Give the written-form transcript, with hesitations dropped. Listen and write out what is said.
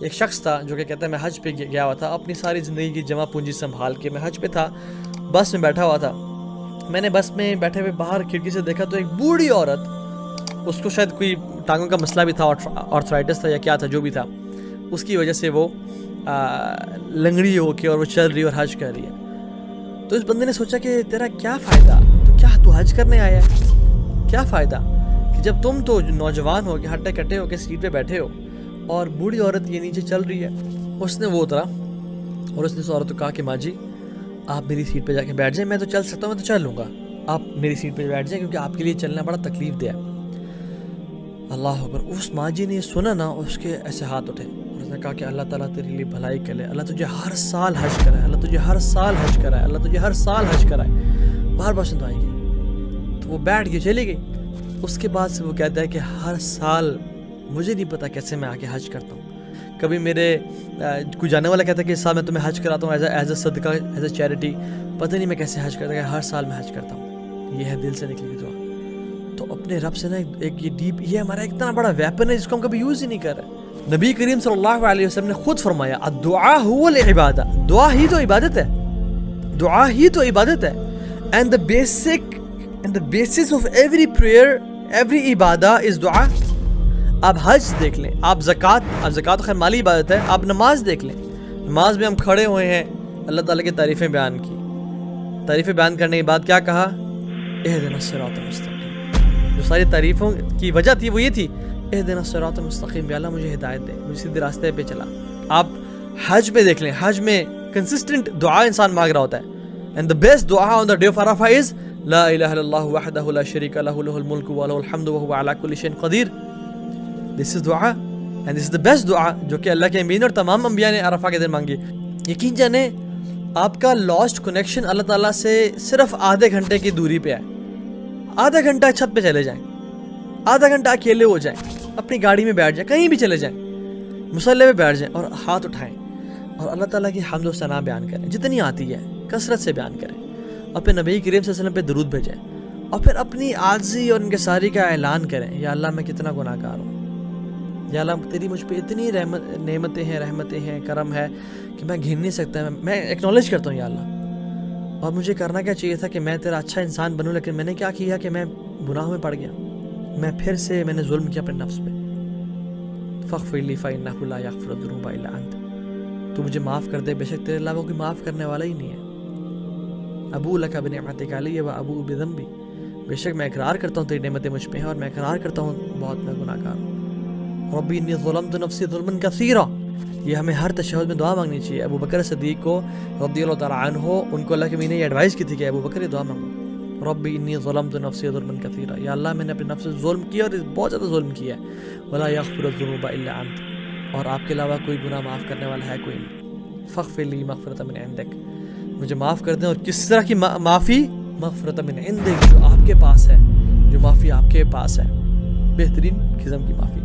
ایک شخص تھا جو کہ کہتا ہے میں حج پہ گیا ہوا تھا، اپنی ساری زندگی کی جمع پونجی سنبھال کے میں حج پہ تھا، بس میں بیٹھا ہوا تھا. میں نے بس میں بیٹھے ہوئے باہر کھڑکی سے دیکھا تو ایک بوڑھی عورت، اس کو شاید کوئی ٹانگوں کا مسئلہ بھی تھا، آرتھرائٹس تھا یا کیا تھا، جو بھی تھا، اس کی وجہ سے وہ لنگڑی ہو کے اور وہ چل رہی اور حج کر رہی ہے. تو اس بندے نے سوچا کہ تیرا کیا فائدہ، تو حج کرنے آیا ہے، کیا فائدہ کہ جب تم تو نوجوان ہو کے ہٹے کٹے ہو کے سیٹ پہ بیٹھے ہو اور بوڑھی عورت یہ نیچے چل رہی ہے. اس نے وہ اترا اور اس نے اس عورت کو کہا کہ ماں جی آپ میری سیٹ پہ جا کے بیٹھ جائیں، میں تو چل سکتا ہوں، میں تو چل لوں گا، آپ میری سیٹ پہ بیٹھ جائیں کیونکہ آپ کے لیے چلنا بڑا تکلیف دہ ہے. اللہ اکبر. اس ماں جی نے سنا نا، اس کے ایسے ہاتھ اٹھے، اس نے کہا کہ اللہ تعالیٰ تیرے لیے بھلائی کرے، اللہ تجھے ہر سال حج کرائے، اللہ تجھے ہر سال حج کرائے، اللہ تجھے ہر سال حج کرائے. بار بار سن دعائیں کی تو وہ بیٹھ کے چلی گئی. اس کے بعد سے وہ کہتا ہے کہ ہر سال مجھے نہیں پتا کیسے میں آ کے حج کرتا ہوں. کبھی میرے کوئی جانے والا کہتا ہے کہ اس سال میں تمہیں حج کراتا ہوں ایز اے صدقہ، ایز اے چیریٹی. پتہ نہیں میں کیسے حج کرتا ہوں، ہر سال میں حج کرتا ہوں. یہ ہے دل سے نکلی ہوئی دعا. تو اپنے رب سے نا ایک یہ ڈیپ، یہ ہمارا اتنا بڑا ویپن ہے جس کو ہم کبھی یوز ہی نہیں کر رہے. نبی کریم صلی اللہ علیہ وسلم نے خود فرمایا الدعاء هو العبادہ، دعا ہی تو عبادت ہے، دعا ہی تو عبادت ہے. And the basis of every prayer, every Ubadah is دعا. آپ حج دیکھ لیں، آپ زکوٰۃ خیر مالی عبادت ہے، آپ نماز دیکھ لیں، نماز میں ہم کھڑے ہوئے ہیں، اللہ تعالیٰ کی تعریفیں بیان کی، تعریفیں بیان کرنے کے بعد کیا کہا؟ اہدنا الصراط المستقیم. جو ساری تعریفوں کی وجہ تھی وہ یہ تھی، اہدنا الصراط المستقیم، یا اللہ مجھے ہدایت دے، مجھے سیدھے راستے پہ چلا. آپ حج پہ دیکھ لیں، حج میں کنسسٹنٹ دعا انسان مانگ رہا ہوتا ہے. And the best dua on the day of Arafah is لا الہ الا اللہ وحدہ لا شریک لہ لہ الملک ولہ الحمد وہو علی کل شیء قدیر. This is دعا and this is the best دعا جو کہ اللہ کے امین اور تمام انبیاء نے عرفہ کے دن مانگی. یقین جانیں آپ کا لاسٹ کنیکشن اللہ تعالیٰ سے صرف آدھے گھنٹے کی دوری پہ ہے. آدھا گھنٹہ چھت پہ چلے جائیں، آدھا گھنٹہ اکیلے ہو جائیں، اپنی گاڑی میں بیٹھ جائیں، کہیں بھی چلے جائیں، مصلی پہ بیٹھ جائیں اور ہاتھ اٹھائیں اور اللہ تعالیٰ کی حمد و ثنا بیان کریں، جتنی آتی ہے کثرت سے بیان کریں، اور پھر نبی کریم صلی اللہ علیہ وسلم پہ درود بھیجیں، اور پھر اپنی عاجزی اور انکساری کا اعلان کریں. یا اللہ میں کتنا گناہ گار ہوں، یا اللہ تیری مجھ پہ اتنی نعمتیں ہیں، رحمتیں ہیں، کرم ہے کہ میں گن نہیں سکتا. میں ایکنالج کرتا ہوں یا اللہ، اور مجھے کرنا کیا چاہیے تھا کہ میں تیرا اچھا انسان بنوں، لیکن میں نے کیا کیا کہ میں گناہوں میں پڑ گیا، میں نے ظلم کیا اپنے نفس پہ. فاغفر لی فإنہ لا یغفر الذنوب الا انت. تو مجھے معاف کر دے، بے شک تیرے علاوہ کوئی معاف کرنے والا ہی نہیں ہے. ابو لک بنعمتک علی و ابو بذنبی. بے شک میں اقرار کرتا ہوں تیری نعمتیں مجھ پہ ہیں اور میں اقرار کرتا ہوں بہت میں گناہ گار ہوں. ربی انی ظلمت نفسی ظلما کثیرا. یہ ہمیں ہر تشہد میں دعا مانگنی چاہیے. ابو بکر صدیق کو رضی اللہ تعالیٰ عنہ، ان کو اللہ کے مین نے یہ ایڈوائز کی تھی کہ ابو بکر یہ دعا مانگو، ربی انی ظلمت نفسی ظلما کثیرا، یا اللہ میں نے اپنے نفس سے ظلم کیا اور بہت زیادہ ظلم کیا ہے، ولا یغفر الذنوب الا انت، اور آپ کے علاوہ کوئی گناہ معاف کرنے والا ہے کوئی نہیں. فاغفر لی مغفرۃ من عندک. مجھے معاف کر دیں. اور کس طرح کی معافی؟ مغفرۃ من عندک، جو آپ کے پاس ہے، جو معافی آپ کے پاس ہے، بہترین قسم کی معافی.